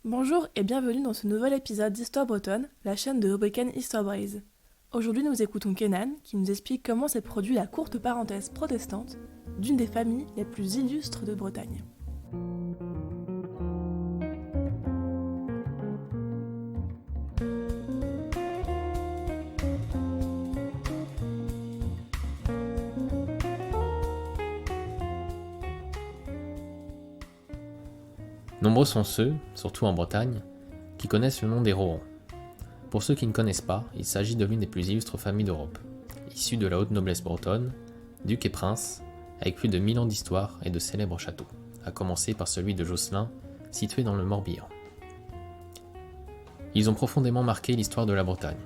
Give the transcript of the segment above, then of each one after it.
Bonjour et bienvenue dans ce nouvel épisode d'Histoire bretonne, la chaîne de Hoboken Histoire Braise. Aujourd'hui nous écoutons Kenan qui nous explique comment s'est produite la courte parenthèse protestante d'une des familles les plus illustres de Bretagne. Nombreux sont ceux, surtout en Bretagne, qui connaissent le nom des Rohan. Pour ceux qui ne connaissent pas, il s'agit de l'une des plus illustres familles d'Europe. Issue de la haute noblesse bretonne, ducs et princes, avec plus de 1000 ans d'histoire et de célèbres châteaux, à commencer par celui de Josselin, situé dans le Morbihan. Ils ont profondément marqué l'histoire de la Bretagne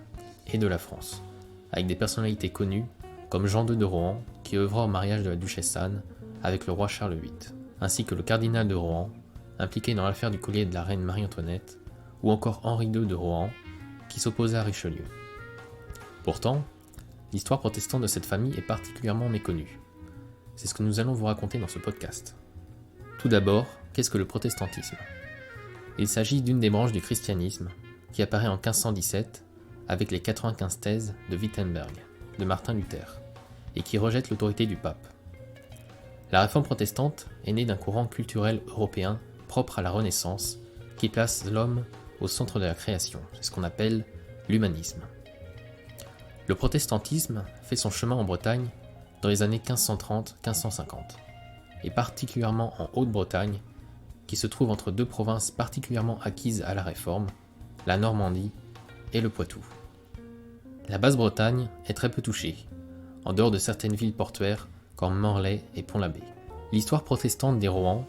et de la France, avec des personnalités connues comme Jean II de Rohan, qui œuvra au mariage de la duchesse Anne avec le roi Charles VIII, ainsi que le cardinal de Rohan, impliqué dans l'affaire du collier de la reine Marie-Antoinette, ou encore Henri II de Rohan, qui s'opposait à Richelieu. Pourtant, l'histoire protestante de cette famille est particulièrement méconnue. C'est ce que nous allons vous raconter dans ce podcast. Tout d'abord, qu'est-ce que le protestantisme ? Il s'agit d'une des branches du christianisme qui apparaît en 1517 avec les 95 thèses de Wittenberg, de Martin Luther, et qui rejette l'autorité du pape. La réforme protestante est née d'un courant culturel européen propre à la Renaissance, qui place l'homme au centre de la création, c'est ce qu'on appelle l'humanisme. Le protestantisme fait son chemin en Bretagne dans les années 1530-1550, et particulièrement en Haute-Bretagne, qui se trouve entre deux provinces particulièrement acquises à la Réforme, la Normandie et le Poitou. La Basse-Bretagne est très peu touchée, en dehors de certaines villes portuaires comme Morlaix et Pont-l'Abbé. L'histoire protestante des Rohan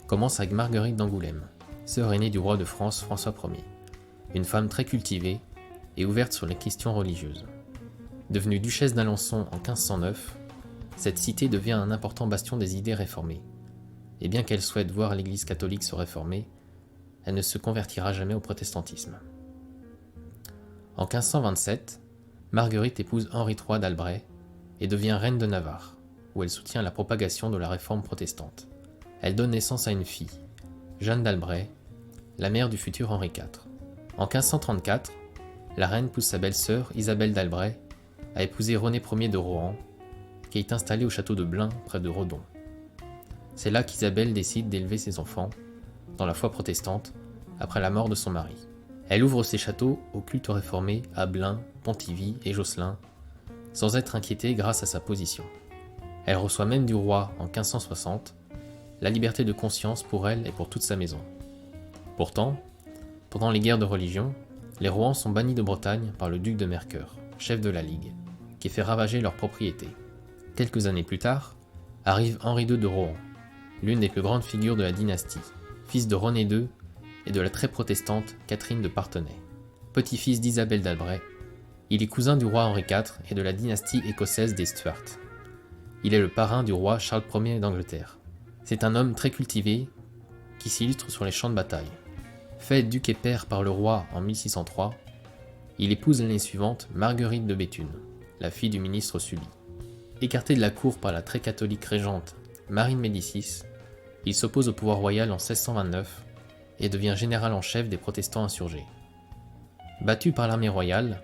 commence avec Marguerite d'Angoulême, sœur aînée du roi de France François Ier, une femme très cultivée et ouverte sur les questions religieuses. Devenue duchesse d'Alençon en 1509, cette cité devient un important bastion des idées réformées. Et bien qu'elle souhaite voir l'Église catholique se réformer, elle ne se convertira jamais au protestantisme. En 1527, Marguerite épouse Henri III d'Albret et devient reine de Navarre, où elle soutient la propagation de la réforme protestante. Elle donne naissance à une fille, Jeanne d'Albret, la mère du futur Henri IV. En 1534, la reine pousse sa belle-sœur Isabelle d'Albret à épouser René Ier de Rohan, qui est installé au château de Blain près de Redon. C'est là qu'Isabelle décide d'élever ses enfants, dans la foi protestante, après la mort de son mari. Elle ouvre ses châteaux au culte réformé à Blain, Pontivy et Josselin, sans être inquiétée grâce à sa position. Elle reçoit même du roi en 1560 la liberté de conscience pour elle et pour toute sa maison. Pourtant, pendant les guerres de religion, les Rohan sont bannis de Bretagne par le duc de Mercœur, chef de la Ligue, qui fait ravager leurs propriétés. Quelques années plus tard, arrive Henri II de Rohan, l'une des plus grandes figures de la dynastie, fils de René II et de la très protestante Catherine de Parthenay. Petit-fils d'Isabelle d'Albret, il est cousin du roi Henri IV et de la dynastie écossaise des Stuart. Il est le parrain du roi Charles Ier d'Angleterre. C'est un homme très cultivé qui s'illustre sur les champs de bataille. Fait duc et père par le roi en 1603, il épouse l'année suivante Marguerite de Béthune, la fille du ministre Sully. Écarté de la cour par la très catholique régente Marie de Médicis, il s'oppose au pouvoir royal en 1629 et devient général en chef des protestants insurgés. Battu par l'armée royale,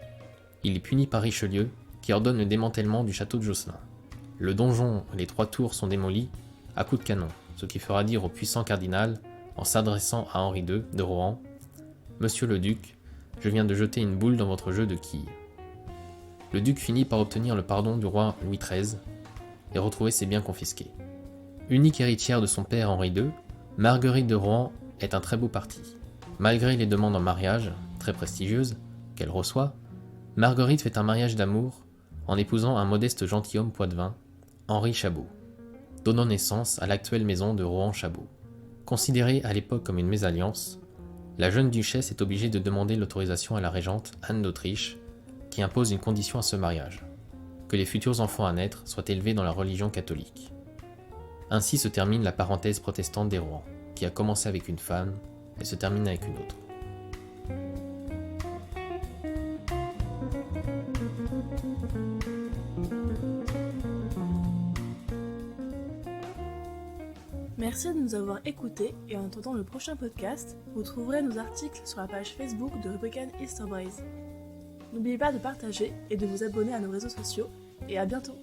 il est puni par Richelieu qui ordonne le démantèlement du château de Josselin. Le donjon et les 3 tours sont démolis à coups de canon, ce qui fera dire au puissant cardinal, en s'adressant à Henri II de Rohan, « Monsieur le duc, je viens de jeter une boule dans votre jeu de quilles. » Le duc finit par obtenir le pardon du roi Louis XIII et retrouver ses biens confisqués. Unique héritière de son père Henri II, Marguerite de Rohan est un très beau parti. Malgré les demandes en mariage, très prestigieuses, qu'elle reçoit, Marguerite fait un mariage d'amour en épousant un modeste gentilhomme poitevin, Henri Chabot, donnant naissance à l'actuelle maison de Rohan-Chabot. Considérée à l'époque comme une mésalliance, la jeune duchesse est obligée de demander l'autorisation à la régente Anne d'Autriche, qui impose une condition à ce mariage, que les futurs enfants à naître soient élevés dans la religion catholique. Ainsi se termine la parenthèse protestante des Rohan, qui a commencé avec une femme et se termine avec une autre. Merci de nous avoir écoutés et en attendant le prochain podcast, vous trouverez nos articles sur la page Facebook de Hoboken History Boys. N'oubliez pas de partager et de vous abonner à nos réseaux sociaux et à bientôt.